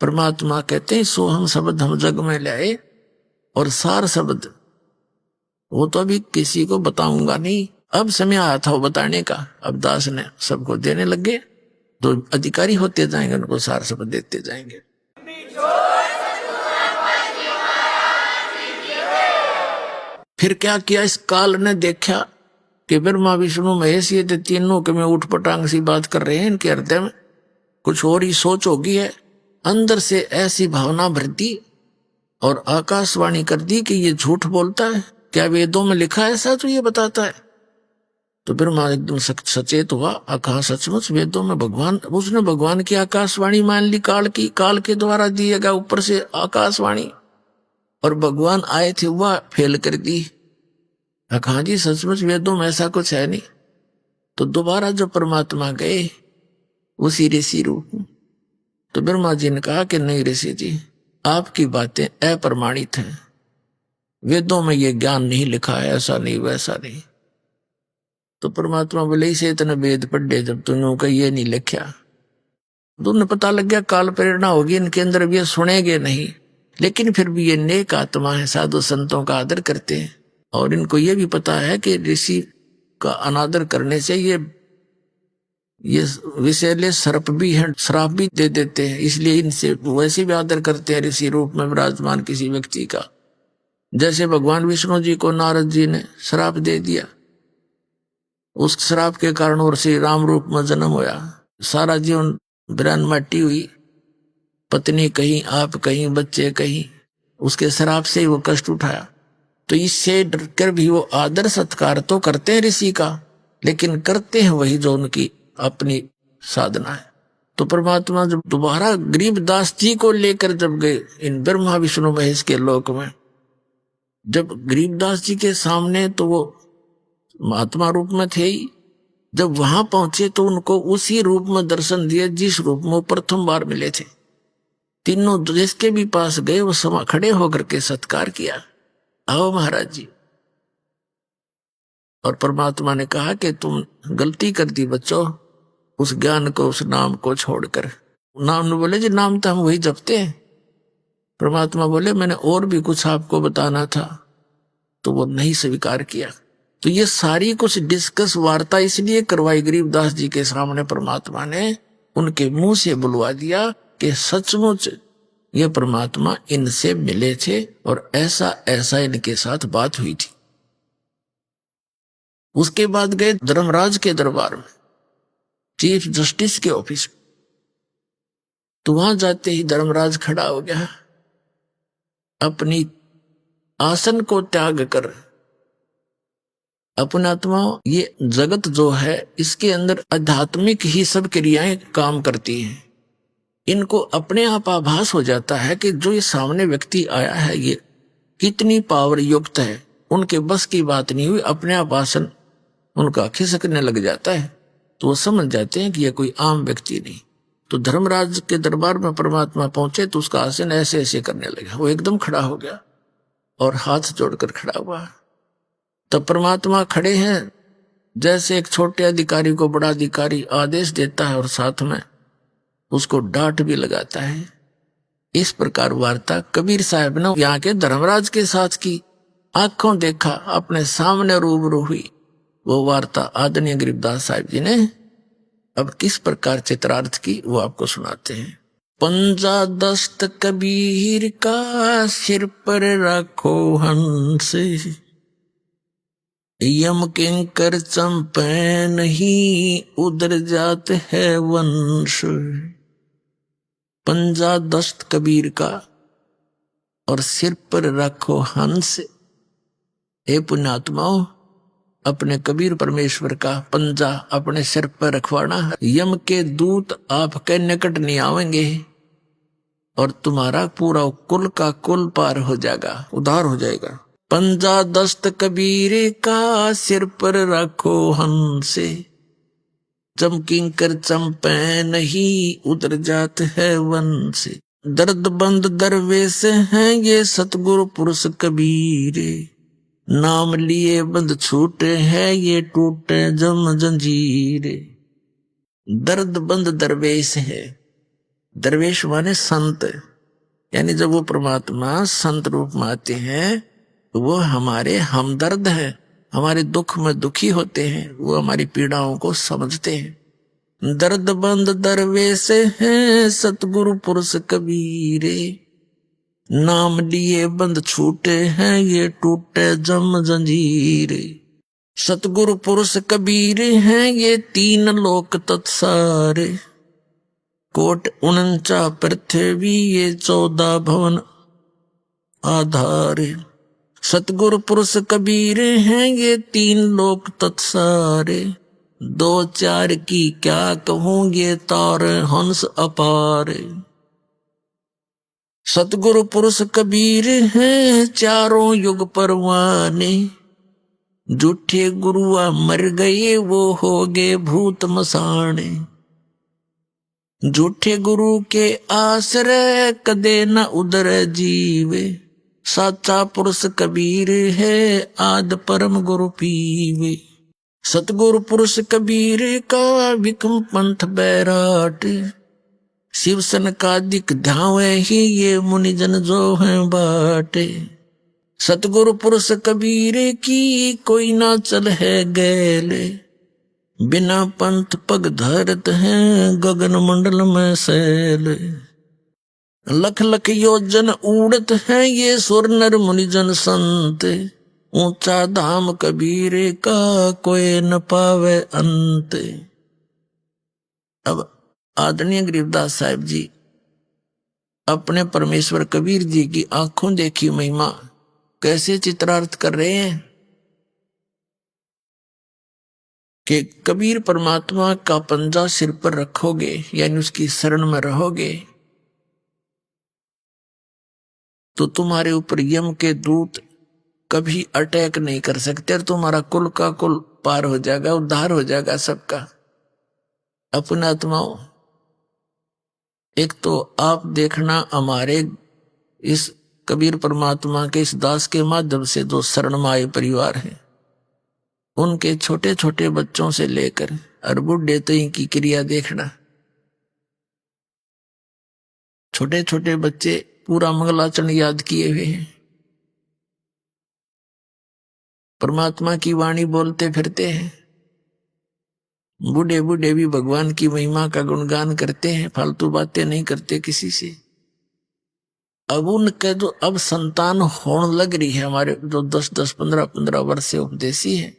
परमात्मा कहते हैं सोहम शब्द हम जग में लाए, और सार शब्द वो तो अभी किसी को बताऊंगा नहीं, अब समय आया था वो बताने का। अब दास ने सबको देने लगे, तो अधिकारी होते जाएंगे उनको सार शब्द देते जाएंगे। फिर क्या किया, इस काल ने देखा कि ब्रह्मा विष्णु महेश ये तीनों के में उठ पटांग सी बात कर रहे हैं, इनके हृदय में कुछ और ही सोच होगी है। अंदर से ऐसी भावना भर दी और आकाशवाणी कर दी कि ये झूठ बोलता है, क्या वेदों में लिखा है ऐसा तो ये बताता है। तो ब्रह्मा एकदम सचेत हुआ, कहा सचमुच वेदों में भगवान, उसने भगवान की आकाशवाणी मान ली, काल की, काल के द्वारा दिएगा ऊपर से आकाशवाणी, और भगवान आए थे वह फेल कर दी। कहा जी सचमुच वेदों में ऐसा कुछ है नहीं। तो दोबारा जो परमात्मा गए उसी ऋषि रूप में, तो ब्रह्मा जी ने कहा कि नहीं ऋषि जी, आपकी बातें अप्रमाणित हैं, वेदों में ये ज्ञान नहीं लिखा है, ऐसा नहीं वैसा नहीं। तो परमात्मा बोले इसे इतने वेद पढ़े जब तूने का ये नहीं लिखा, तो उन्हें पता लग गया काल प्रेरणा होगी इनके अंदर, भी ये सुनेंगे नहीं, लेकिन फिर भी ये नेक आत्मा है, साधु संतों का आदर करते हैं, और इनको ये भी पता है कि ऋषि का अनादर करने से ये विषैले सर्प भी हैं, श्राप भी दे देते हैं, इसलिए इनसे वैसे भी आदर करते हैं ऋषि रूप में विराजमान किसी व्यक्ति का। जैसे भगवान विष्णु जी को नारद जी ने श्राप दे दिया, उस श्राप के कारण और श्री राम रूप में जन्म होया, सारा जीवन ब्रह्म मट्टी हुई, पत्नी कहीं, आप कहीं, बच्चे कहीं, उसके श्राप से ही वो कष्ट उठाया। तो इससे डर कर भी वो आदर सत्कार तो करते हैं ऋषि का, लेकिन करते हैं वही जो उनकी अपनी साधना है। तो परमात्मा जब दोबारा गरीबदास जी को लेकर जब गए इन ब्रह्मा विष्णु महेश के लोक में, जब गरीबदास जी के सामने, तो वो महात्मा रूप में थे ही, जब वहां पहुंचे तो उनको उसी रूप में दर्शन दिए जिस रूप में प्रथम बार मिले थे। तीनों जिसके भी पास गए वो समा खड़े होकर के सत्कार किया, आओ महाराज जी। और परमात्मा ने कहा कि तुम गलती कर दी बच्चों, उस ज्ञान को, उस नाम को छोड़कर। नाम ने बोले जी नाम तो हम वही जपते हैं। परमात्मा बोले मैंने और भी कुछ आपको बताना था, तो वो नहीं स्वीकार किया। तो ये सारी कुछ डिस्कस वार्ता इसलिए करवाई गरीबदास जी के सामने, परमात्मा ने उनके मुंह से बुलवा दिया कि सचमुच ये परमात्मा इनसे मिले थे और ऐसा ऐसा इनके साथ बात हुई थी। उसके बाद गए धर्मराज के दरबार में, चीफ जस्टिस के ऑफिस में। तो वहां जाते ही धर्मराज खड़ा हो गया, अपनी आसन को त्याग कर। अपने आत्मा, ये जगत जो है इसके अंदर आध्यात्मिक ही सब क्रियाएं काम करती हैं। इनको अपने आप आभास हो जाता है कि जो ये सामने व्यक्ति आया है ये कितनी पावर युक्त है, उनके बस की बात नहीं हुई, अपने आप आसन उनका खिसकने लग जाता है। तो वो समझ जाते हैं कि ये कोई आम व्यक्ति नहीं। तो धर्मराज के दरबार में परमात्मा पहुंचे तो उसका आसन ऐसे ऐसे करने लगा, वो एकदम खड़ा हो गया और हाथ जोड़कर खड़ा हुआ। तब परमात्मा खड़े हैं, जैसे एक छोटे अधिकारी को बड़ा अधिकारी आदेश देता है और साथ में उसको डांट भी लगाता है। इस प्रकार वार्ता कबीर साहब ने यहाँ के धर्मराज के साथ की, आंखों देखा, अपने सामने रूबरू हुई वो वार्ता आदरणीय गरीबदास साहिब जी ने अब किस प्रकार चित्रार्थ की वो आपको सुनाते हैं। पंजा दस्त कबीर का सिर पर रखो हंस, यम किंकर चंपे नहीं उधर जात है वंश। पंजा दस्त कबीर का और सिर पर रखो हंस। हे पुण्यात्माओं, अपने कबीर परमेश्वर का पंजा अपने सिर पर रखवाना है। यम के दूत आपके निकट नहीं आवेंगे और तुम्हारा पूरा कुल का कुल पार हो जाएगा, उद्धार हो जाएगा। पंजा दस्त कबीर का सिर पर रखो हंसे, चमकिंकर चंपे नहीं उतर जात है वन से। दर्द बंद दरवेश हैं ये सतगुरु पुरुष कबीरे, नाम लिए बंद छूटे हैं ये टूटे जम जंजीरे। दर्द बंद दरवेश है, दरवेश माने संत, यानी जब वो परमात्मा संत रूप में आते हैं तो वो हमारे हमदर्द हैं, हमारे दुख में दुखी होते हैं, वो हमारी पीड़ाओं को समझते हैं। दर्द बंद दरवेश हैं सतगुरु पुरुष कबीरे, नाम लिए बंद छूटे हैं ये टूटे जम जंजीरे। सतगुरु पुरुष कबीर हैं ये 3 लोक तत्सारे, कोट 49 पृथ्वी ये 14 भवन आधारे। सतगुरु पुरुष कबीर हैं ये 3 लोक तत्सारे, 2 4 की क्या कहूं ये तार हंस अपारे। सतगुरु पुरुष कबीर हैं 4 युग परवाने, झूठे गुरुआ मर गए वो हो गए भूत मसाणे। झूठे गुरु के आश्रय कदे न उदर जीवे, साचा पुरुष कबीर है आद परम गुरु पीवे। सतगुरु पुरुष कबीर का विक्रम पंथ बैराट, शिव सन का दिक ध्यावे ही ये मुनिजन जो है बाटे। सतगुरु पुरुष कबीर की कोई ना चल है गैले, बिना पंथ पग धरत हैं गगन मंडल में सैल। लख लख योजन उड़त हैं ये सुर नर मुनिजन संत, ऊंचा धाम कबीर का कोई न पावे अंत। अब आदरणीय गरीबदास साहिब जी अपने परमेश्वर कबीर जी की आंखों देखी महिमा कैसे चित्रार्थ कर रहे हैं कि कबीर परमात्मा का पंजा सिर पर रखोगे यानी उसकी शरण में रहोगे तो तुम्हारे ऊपर यम के दूत कभी अटैक नहीं कर सकते और तुम्हारा कुल का कुल पार हो जाएगा, उद्धार हो जाएगा सबका। अपने आत्माओं, एक तो आप देखना हमारे इस कबीर परमात्मा के इस दास के माध्यम से जो शरण में आए परिवार है, उनके छोटे छोटे बच्चों से लेकर और बुढ़े तक की क्रिया देखना। छोटे छोटे बच्चे पूरा मंगलाचरण याद किए हुए हैं, परमात्मा की वाणी बोलते फिरते हैं। बूढ़े बूढ़े भी भगवान की महिमा का गुणगान करते हैं, फालतू बातें नहीं करते किसी से। अब उनके जो अब संतान होने लग रही है, हमारे जो 10-10, 15-15 वर्ष से उपदेशी है,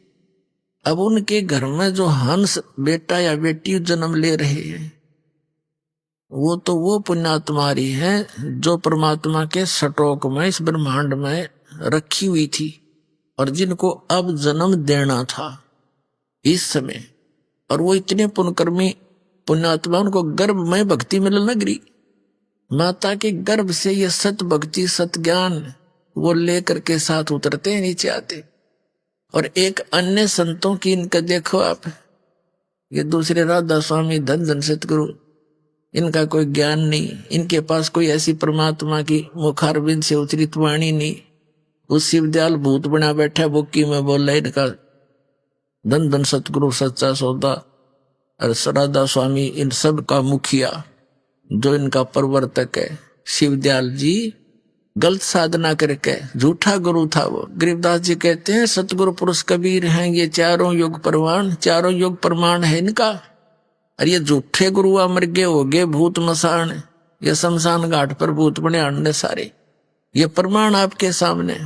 अब उनके घर में जो हंस बेटा या बेटी जन्म ले रहे हैं वो पुण्यात्मा रही है जो परमात्मा के सटोक में इस ब्रह्मांड में रखी हुई थी और जिनको अब जन्म देना था इस समय। और वो इतने पुण्यकर्मी पुण्यात्मा, उनको गर्भ में भक्ति मिलने लग रही। माता के गर्भ से ये सत भक्ति सत ज्ञान वो लेकर के साथ उतरते हैं, नीचे आते। और एक अन्य संतों की इनका देखो आप, ये दूसरे राधा स्वामी धन धन सतगुरु, इनका कोई ज्ञान नहीं, इनके पास कोई ऐसी परमात्मा की मुखारबिंद से उतरित वाणी नहीं। उस शिवदयाल भूत बना बैठा बुक्की में बोल रहा इनका धन धन सतगुरु सच्चा सौदा और राधा स्वामी, इन सब का मुखिया जो इनका प्रवर्तक है शिवदयाल जी, गलत साधना करके झूठा गुरु था वो। गरीबदास जी कहते हैं सतगुरु पुरुष कबीर हैं ये 4 युग प्रमाण, 4 युग प्रमाण है इनका। और ये झूठे गुरु मर गए हो गए भूत मसान, ये शमशान घाट पर भूत बने अंडे सारे। ये प्रमाण आपके सामने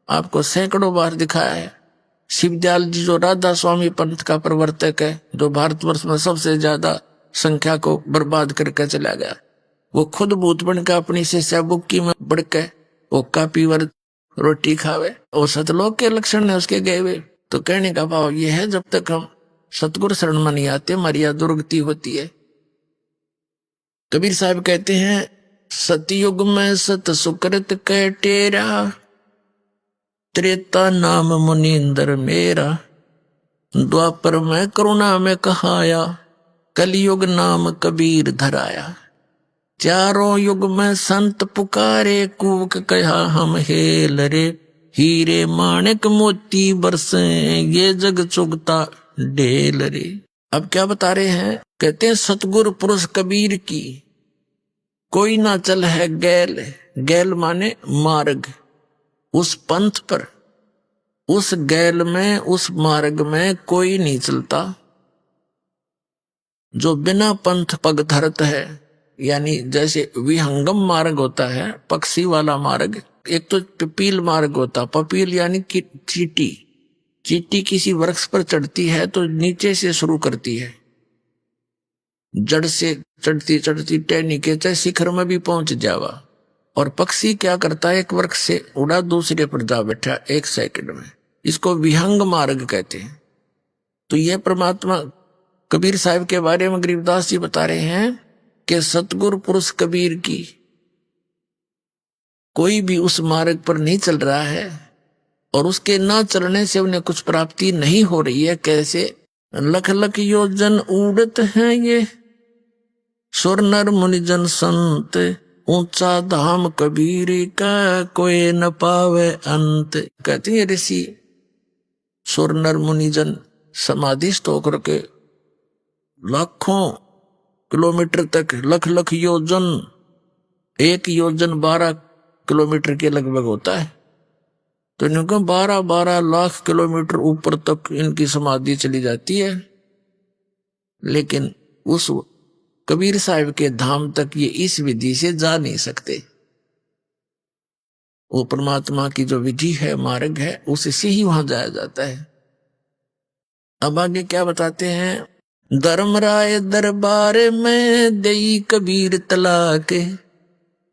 आपको सैकड़ों बार दिखाया है। शिवदयाल जी जो राधा स्वामी पंथ का प्रवर्तक है, जो भारतवर्ष में सबसे ज्यादा संख्या को बर्बाद करके चला गया, वो खुद भूत बनकर अपनी शिष्या बुक्की में बढ़ के ओका पीवर रोटी खावे, और सतलोक के लक्षण है उसके गए हुए। तो कहने का भाव ये है जब तक हम सतगुरु शरण में नहीं आते हमारी दुर्गति होती है। कबीर साहब कहते हैं सतयुग में सत सुकृत कै टेरा, त्रेता नाम मुनींद्र मेरा, द्वापर में करुणा में कहाया, कलयुग नाम कबीर धराया। 4 युग में संत पुकारे, कूक कहा हम हेल रे, हीरे माणिक मोती बरसे ये जग चुगता ढेल रे। अब क्या बता रहे हैं, कहते हैं सतगुरु पुरुष कबीर की कोई ना चल है गैल, गैल माने मार्ग, उस पंथ पर, उस गैल में, उस मार्ग में कोई नहीं चलता जो बिना पंथ पग धरत है। यानी जैसे विहंगम मार्ग होता है, पक्षी वाला मार्ग, एक तो पपील मार्ग होता, पपील यानी कि चींटी, चींटी किसी वृक्ष पर चढ़ती है तो नीचे से शुरू करती है, जड़ से चढ़ती चढ़ती टहनी के चाहे शिखर में भी पहुंच जावा, और पक्षी क्या करता है, एक वृक्ष से उड़ा दूसरे पर जा बैठा 1 सेकंड में, इसको विहंग मार्ग कहते हैं। तो यह परमात्मा कबीर साहब के बारे में गरीबदास जी बता रहे हैं कि सतगुरु पुरुष कबीर की कोई भी उस मार्ग पर नहीं चल रहा है और उसके ना चलने से उन्हें कुछ प्राप्ति नहीं हो रही है। कैसे? लख लख योजन उड़त हैं ये सुर नर मुनिजन संत, ऊंचा धाम कबीर का कोई न पावे अंत। कहते हैं ऋषि सुर नर मुनिजन समाधिस्थ होकर के लाखों किलोमीटर तक, लख लख योजन, 1 योजन 12 किलोमीटर के लगभग होता है, तो इनको 12-12 लाख किलोमीटर ऊपर तक इनकी समाधि चली जाती है, लेकिन उस कबीर साहब के धाम तक ये इस विधि से जा नहीं सकते। वो परमात्मा की जो विधि है, मार्ग है, उससे ही वहां जाया जाता है। अब आगे क्या बताते हैं? धर्मराय दरबार में देई कबीर तलाक,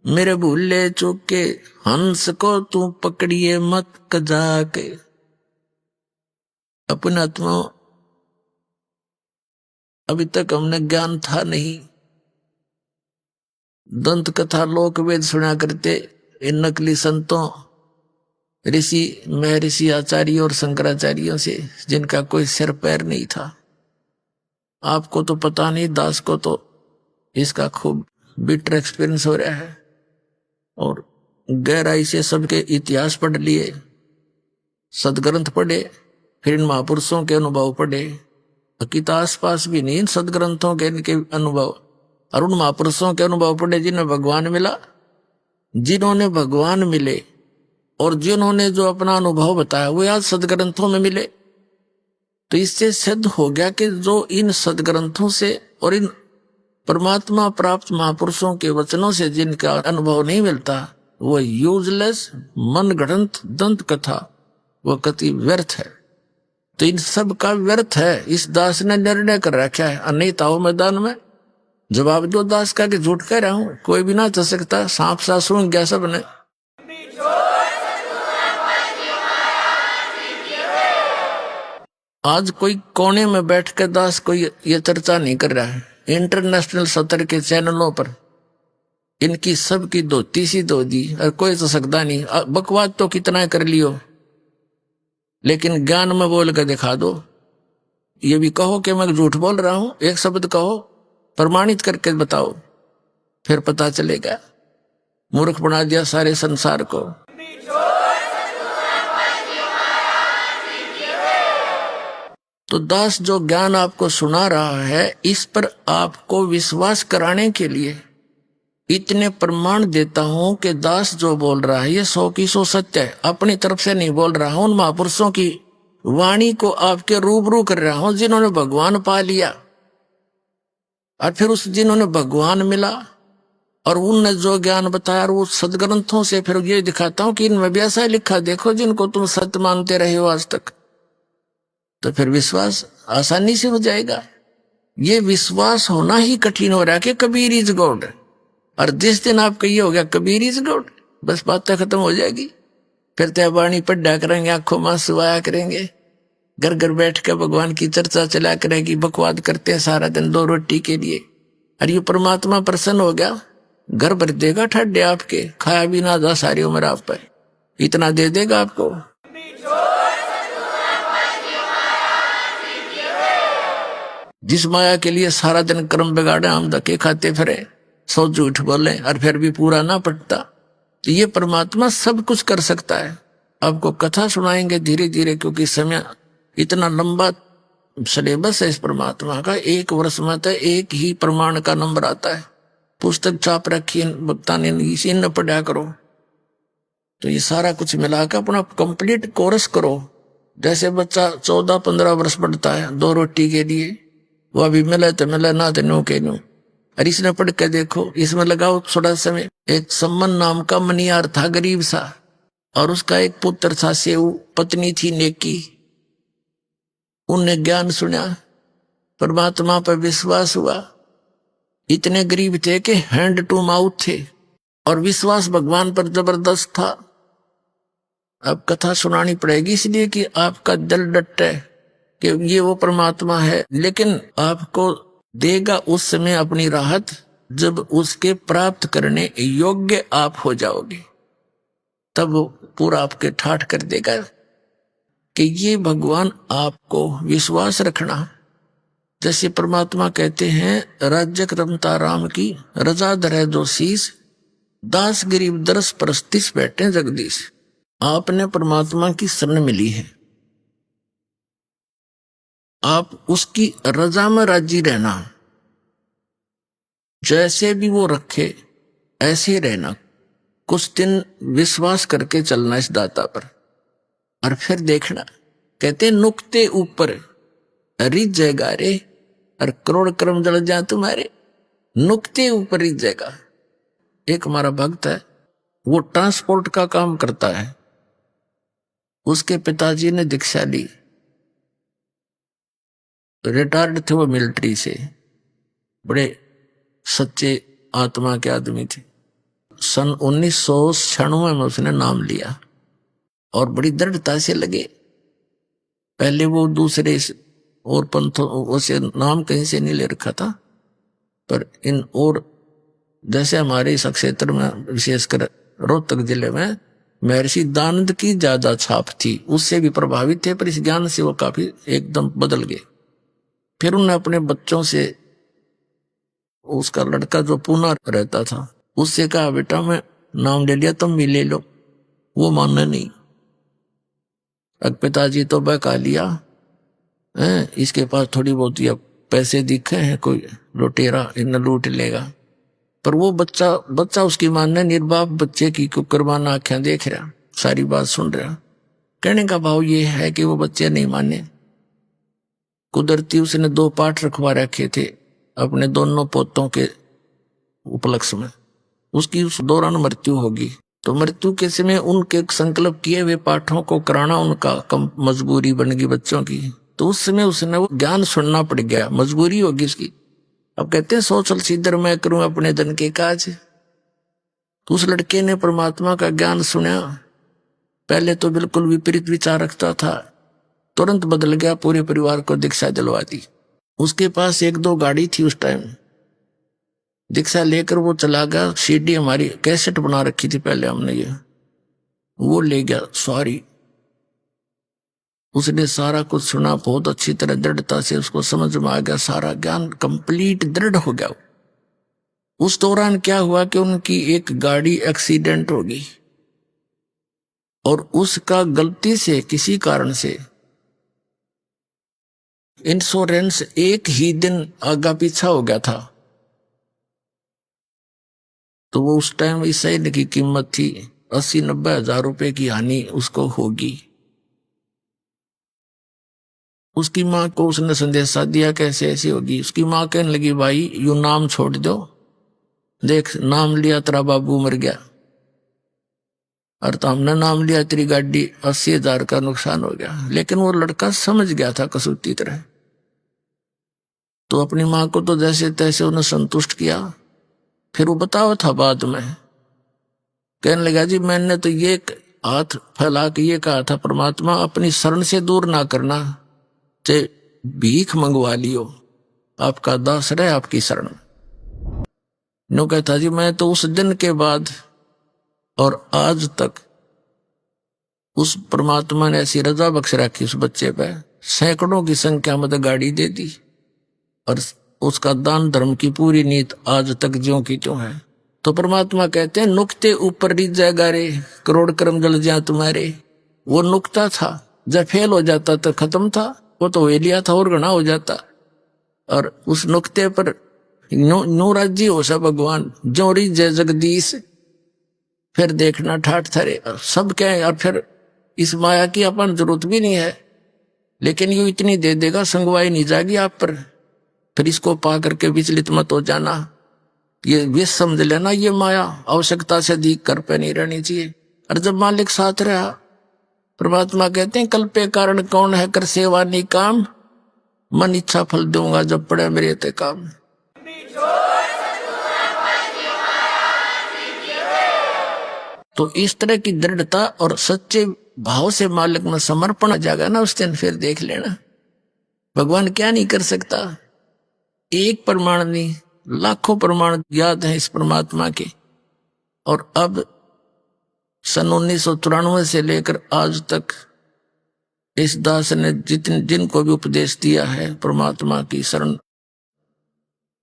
मेरे भूले चूके हंस को तू पकड़िए मत कजाक। अपने आत्मा अभी तक हमने ज्ञान था नहीं, दंत कथा लोक वेद सुना करते इन नकली संतों, ऋषि महर्षि आचार्य और शंकराचार्यों से, जिनका कोई सिर पैर नहीं था। आपको तो पता नहीं, दास को तो इसका खूब बिटर एक्सपीरियंस हो रहा है, और गहराई से सबके इतिहास पढ़ लिए, सदग्रंथ पढ़े, फिर इन महापुरुषों के अनुभव पढ़े। हकीकत आसपास भी नहीं इन सदग्रंथों के, इनके अनुभव, और उन महापुरुषों के अनुभव पढ़े जिन्हें भगवान मिला, जिन्होंने भगवान मिले और जिन्होंने जो अपना अनुभव बताया वो आज सदग्रंथों में मिले। तो इससे सिद्ध हो गया कि जो इन सदग्रंथों से और इन परमात्मा प्राप्त महापुरुषों के वचनों से जिनका अनुभव नहीं मिलता, वो यूजलेस मन गढ़ंत दंत कथा, वो कति व्यर्थ है। तो इन सब का व्यर्थ है। इस दास ने निर्णय कर रखा है, अनित आओ मैदान में, जवाब दो दास का कि झूठ कह रहा हूं, कोई भी ना चल सकता, सांप सा सूंघ गया सबने। आज कोई कोने में बैठकर दास कोई ये चर्चा नहीं कर रहा है। इंटरनेशनल सतर के चैनलों पर इनकी सबकी धोती सी धो दी, और कोई तो सकता नहीं। बकवाद तो कितना कर लियो, लेकिन ज्ञान में बोल कर दिखा दो। ये भी कहो कि मैं झूठ बोल रहा हूं, एक शब्द कहो, प्रमाणित करके बताओ, फिर पता चलेगा। मूर्ख बना दिया सारे संसार को। तो दास जो ज्ञान आपको सुना रहा है, इस पर आपको विश्वास कराने के लिए इतने प्रमाण देता हूं कि दास जो बोल रहा है ये 100 की 100 सत्य है। अपनी तरफ से नहीं बोल रहा हूं, उन महापुरुषों की वाणी को आपके रूबरू कर रहा हूं जिन्होंने भगवान पा लिया, और फिर उस जिन्होंने भगवान मिला और उनने जो ज्ञान बताया, और वो सदग्रंथों से फिर ये दिखाता हूं कि इनमें भी ऐसा लिखा, देखो जिनको तुम सत्य मानते रहे हो आज तक। तो फिर विश्वास आसानी से हो जाएगा। ये विश्वास होना ही कठिन हो रहा है कि कबीर इज गॉड, और जिस दिन आप कहिए हो गया कबीर इज गॉड, बस बातें खत्म हो जाएगी। फिर त्योबाणी पढ़ा करेंगे, आंखों में आंसू आया करेंगे, घर घर बैठ कर भगवान की चर्चा चला करेगी। बकवाद करते हैं सारा दिन 2 रोटी के लिए, और ये परमात्मा प्रसन्न हो गया, घर भर देगा ठड्डे आपके, खाया भी ना जा सारी उम्र आप पर, इतना दे देगा आपको। जिस माया के लिए सारा दिन कर्म बिगाड़े, हम धक्के खाते फिरे, 100 झूठ बोले, और फिर भी पूरा ना पड़ता, तो ये परमात्मा सब कुछ कर सकता है। आपको कथा सुनाएंगे धीरे धीरे, क्योंकि समय इतना लंबा सिलेबस है इस परमात्मा का। 1 वर्ष में तो 1 ही प्रमाण का नंबर आता है, पुस्तक छाप रखी वक्ता ने, इसी न पढ़ा करो। तो ये सारा कुछ मिलाकर अपना कंप्लीट कोर्स करो। जैसे बच्चा 14-15 वर्ष पढ़ता है 2 रोटी के लिए, वो अभी मिले तो मिले, ना तो नो के नो। और इसने पढ़ के देखो, इसमें लगाओ थोड़ा समय। एक सम्मन नाम का मनियार था, गरीब सा, और उसका एक पुत्र था सेऊ, पत्नी थी नेकी। उनने ज्ञान सुना, परमात्मा पर विश्वास हुआ। इतने गरीब थे कि हैंड टू माउथ थे, और विश्वास भगवान पर जबरदस्त था। अब कथा सुनानी पड़ेगी इसलिए कि आपका दिल डटे कि ये वो परमात्मा है, लेकिन आपको देगा उस समय अपनी राहत जब उसके प्राप्त करने योग्य आप हो जाओगे। तब वो पूरा आपके ठाठ कर देगा कि ये भगवान आपको विश्वास रखना। जैसे परमात्मा कहते हैं, राज्यक रमता राम की रजा धरे जो शीस, दास गरीब दरस परस्तिस बैठे जगदीश। आपने परमात्मा की शरण मिली है, आप उसकी रजा में राजी रहना, जैसे भी वो रखे ऐसे रहना। कुछ दिन विश्वास करके चलना इस दाता पर, और फिर देखना। कहते नुक्ते ऊपर रिझ जाएगा रे, और करोड़ कर्म जल जाए तुम्हारे। नुक्ते ऊपर रिझ जाएगा। एक हमारा भक्त है, वो ट्रांसपोर्ट का काम करता है। उसके पिताजी ने दीक्षा ली, रिटायर्ड थे वो मिलिट्री से, बड़े सच्चे आत्मा के आदमी थे। सन 1996 में उसने नाम लिया और बड़ी दृढ़ता से लगे। पहले वो दूसरे और पंथों से नाम कहीं से नहीं ले रखा था, पर इन और जैसे हमारे इस क्षेत्र में विशेषकर रोहतक जिले में महर्षि दानंद की ज्यादा छाप थी, उससे भी प्रभावित थे, पर इस ज्ञान से वो काफी एकदम बदल गए। फिर उन्होंने अपने बच्चों से, उसका लड़का जो पुणे रहता था, उससे कहा बेटा मैं नाम ले लिया, तुम भी ले लो। वो मानना नहीं। अब पिताजी तो बहका लिया, इसके पास थोड़ी बहुत या पैसे दिखे हैं, कोई लुटेरा इन लूट लेगा। पर वो बच्चा उसकी मानने, निर्बाप बच्चे की कुकरबान आंखें देख रहा, सारी बात सुन रहा। कहने का भाव ये है कि वो बच्चे नहीं माने। कुदरती उसने 2 पाठ रखवा रखे थे अपने दोनों पोतों के उपलक्ष्य में। उसकी उस दौरान मृत्यु होगी, तो मृत्यु के समय उनके संकल्प किए हुए पाठों को कराना उनका कम मजबूरी बन गई बच्चों की। तो उस समय उसने वो ज्ञान सुनना पड़ गया, मजबूरी होगी उसकी। अब कहते हैं सोचल सीधर मैं करूं अपने धन के काज। तो उस लड़के ने परमात्मा का ज्ञान सुना। पहले तो बिल्कुल विपरीत विचार रखता था, तुरंत बदल गया, पूरे परिवार को दीक्षा दिलवा दी। उसके पास 1-2 गाड़ी थी उस टाइम। दीक्षा लेकर वो चला गया। सीडी हमारी कैसेट बना रखी थी पहले हमने, ये वो ले गया सॉरी। उसने सारा कुछ सुना, बहुत अच्छी तरह दृढ़ता से उसको समझ में आ गया, सारा ज्ञान कंप्लीट दृढ़ हो गया। उस दौरान क्या हुआ कि उनकी एक गाड़ी एक्सीडेंट हो गई, और उसका गलती से किसी कारण से इंश्योरेंस एक ही दिन आगा पीछा हो गया था। तो वो उस टाइम इस शहर की कीमत थी 80-90 हजार रुपए की हानि उसको होगी। उसकी माँ को उसने संदेशा दिया कैसे ऐसी होगी। उसकी माँ कहने लगी भाई यू नाम छोड़ दो, देख नाम लिया तेरा बाबू मर गया, और तो हमने नाम लिया तेरी गाड़ी 80 हजार का नुकसान हो गया। लेकिन वो लड़का समझ गया था कसूती तरह। तो अपनी माँ को तो जैसे तैसे उन्हें संतुष्ट किया। फिर वो बताओ था बाद में, कहने लगा जी मैंने तो ये हाथ फैला के ये कहा था परमात्मा अपनी शरण से दूर ना करना, चाहे भीख मंगवा लियो, आपका दास रहे आपकी शरण। नो कहता जी मैं तो उस दिन के बाद और आज तक उस परमात्मा ने ऐसी रजा बख्श रखी उस बच्चे पे, सैकड़ों की संख्या में तो गाड़ी दे दी, और उसका दान धर्म की पूरी नीत आज तक ज्यों की त्यों है। तो परमात्मा कहते हैं नुक्ते ऊपर रिझ जाएगा रे, करोड़ कर्म जल जाए तुम्हारे। वो नुक्ता था, जब फेल हो जाता तो खत्म था, वो तो वेलिया था और गणा हो जाता। और उस नुक्ते पर नो राज्य हो सा भगवान जोरी जय जगदीश। फिर देखना ठाठ थरे सब क्या है। और फिर इस माया की अपन जरूरत भी नहीं है, लेकिन यू इतनी दे देगा संगवाई नहीं जाएगी आप पर। फिर इसको पा करके विचलित मत हो जाना, ये विष समझ लेना, ये माया आवश्यकता से अधिक कर पे नहीं रहनी चाहिए। और जब मालिक साथ रहा, परमात्मा कहते हैं कल पे कारण कौन है कर सेवा नहीं काम, मन इच्छा फल दूंगा जब पड़े मेरे ते काम। तो इस तरह की दृढ़ता और सच्चे भाव से मालिक में समर्पण आ जाएगा ना उस दिन, फिर देख लेना भगवान क्या नहीं कर सकता। एक प्रमाण नहीं, लाखों प्रमाण याद है इस परमात्मा के। और अब सन 1994 से लेकर आज तक इस दास ने जिनको भी उपदेश दिया है, परमात्मा की शरण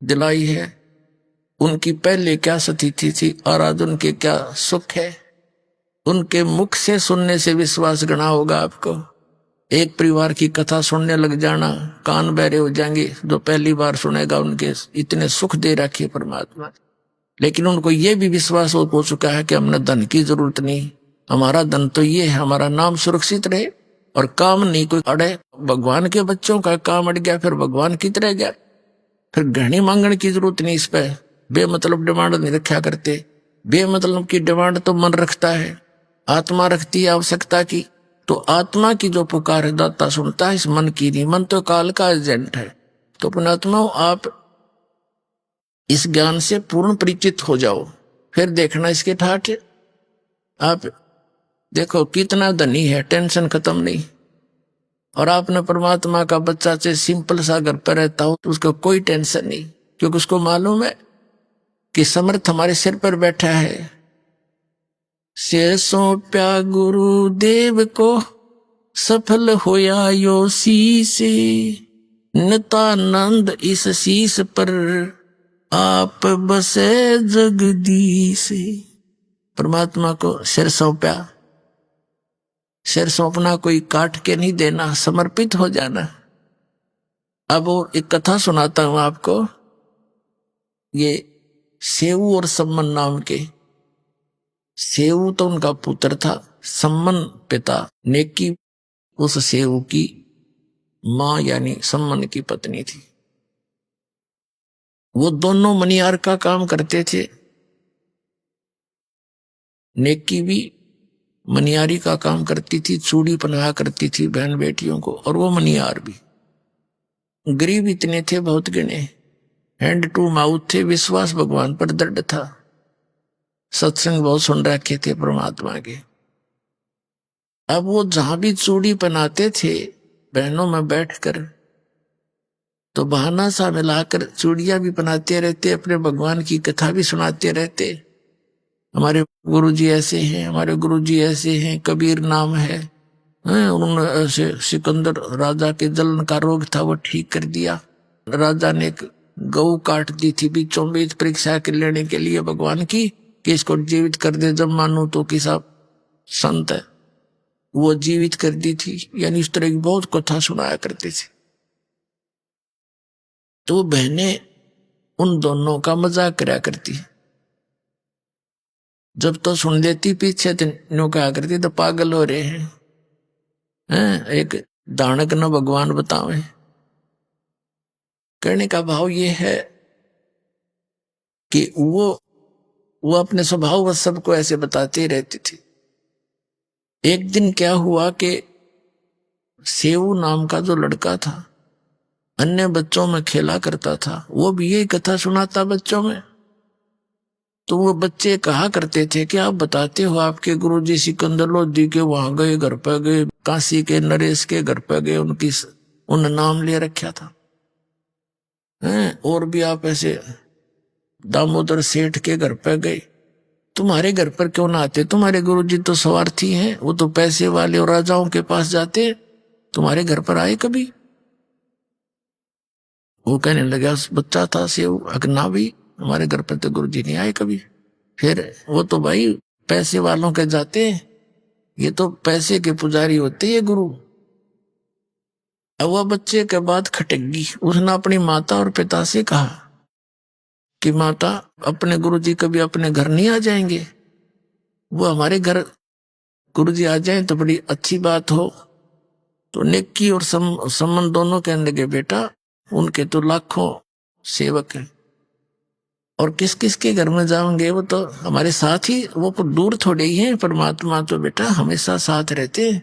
दिलाई है, उनकी पहले क्या स्थिति थी और आज उनके क्या सुख है। उनके मुख से सुनने से विश्वास गणा होगा आपको। एक परिवार की कथा सुनने लग जाना, कान बहरे हो जाएंगे जो पहली बार सुनेगा। उनके इतने सुख दे रखे परमात्मा, लेकिन उनको ये भी विश्वास हो चुका है कि हमने धन की जरूरत नहीं, हमारा धन तो ये है हमारा नाम सुरक्षित रहे और काम नहीं कोई अड़े। भगवान के बच्चों का काम अड़ गया, फिर भगवान की तरह गया। फिर घनी मांगने की जरूरत नहीं, इस पे बेमतलब डिमांड नहीं रखा करते। बेमतलब की डिमांड तो मन रखता है, आत्मा रखती है आवश्यकता की। तो आत्मा की जो पुकार है दाता सुनता है, इस मन की नहीं। मन तो काल का एजेंट है। तो पुणात्मा आप इस ज्ञान से पूर्ण परिचित हो जाओ, फिर देखना इसके ठाठ। आप देखो कितना धनी है, टेंशन खत्म नहीं। और आपने परमात्मा का बच्चा से सिंपल सा घर पर रहता हो तो उसको कोई टेंशन नहीं, क्योंकि उसको मालूम है कि समर्थ हमारे सिर पर बैठा है। से सौंप्या गुरुदेव को सफल होया यो शीस, नितानंद इस शीस पर आप बसे जगदीश। परमात्मा को सिर सौंपा। सिर सौंपना कोई काट के नहीं देना, समर्पित हो जाना। अब वो एक कथा सुनाता हूं आपको। ये सेऊ और सम्मन नाम के, सेऊ तो उनका पुत्र था, सम्मन पिता, नेकी उस सेऊ की मां यानी सम्मन की पत्नी थी। वो दोनों मनियार का काम करते थे। नेकी भी मनियारी का काम करती थी, चूड़ी पहनाया करती थी बहन बेटियों को, और वो मनियार भी। गरीब इतने थे बहुत गिने, हैंड टू माउथ थे, विश्वास भगवान पर दृढ़ था, सत्संग बहुत सुन रखे थे परमात्मा के। अब वो जहां भी चूड़ी पहनाते थे बहनों में बैठकर, तो बहाना सा मिलाकर चूड़ियां भी पहनाते रहते, अपने भगवान की कथा भी सुनाते रहते। हमारे गुरुजी ऐसे हैं, हमारे गुरुजी ऐसे हैं, कबीर नाम है। उन्होंने ऐसे सिकंदर राजा के जलन का रोग था वो ठीक कर दिया। राजा ने एक गऊ काट दी थी बीचों बीच परीक्षा के लेने के लिए भगवान की, कि इसको जीवित कर दे, जब मानू तो किसा संत है, वो जीवित कर दी थी। यानी इस तरह की बहुत कथा सुनाया करती थी। तो बहनें उन दोनों का मजाक करा करती, जब तो सुन लेती पीछे तो कहा करती तो पागल हो रहे हैं, एक दानक न भगवान बतावे। कहने का भाव ये है कि वो अपने स्वभाव व सबको ऐसे बताते रहती थी। एक दिन क्या हुआ कि सेऊ नाम का जो लड़का था अन्य बच्चों में खेला करता था, वो भी यही कथा सुनाता बच्चों में। तो वो बच्चे कहा करते थे कि आप बताते हो आपके गुरुजी सिकंदर लोधी के वहां गए, घर पर गए, काशी के नरेश के घर पर गए, उन नाम ले रखा था। और भी आप ऐसे दामोदर सेठ के घर पर गए, तुम्हारे घर पर क्यों ना आते? तुम्हारे गुरुजी तो स्वार्थी हैं, वो तो पैसे वाले और राजाओं के पास जाते, तुम्हारे घर पर आए कभी? वो कहने लगा बच्चा था सेऊ, अगना भी हमारे घर पर तो गुरुजी नहीं आए कभी। फिर वो तो भाई पैसे वालों के जाते हैं, ये तो पैसे के पुजारी होते ये गुरु। अब वह बच्चे के बाद खटक गई, उसने अपनी माता और पिता से कहा कि माता अपने गुरुजी कभी अपने घर नहीं आ जाएंगे, वो हमारे घर गुरुजी आ जाएं तो बड़ी अच्छी बात हो। तो नेकी और सम्मान दोनों कहने लगे, बेटा उनके तो लाखों सेवक हैं और किस किस के घर में जाओगे, वो तो हमारे साथ ही, वो दूर थोड़े ही हैं, परमात्मा तो बेटा हमेशा साथ रहते हैं।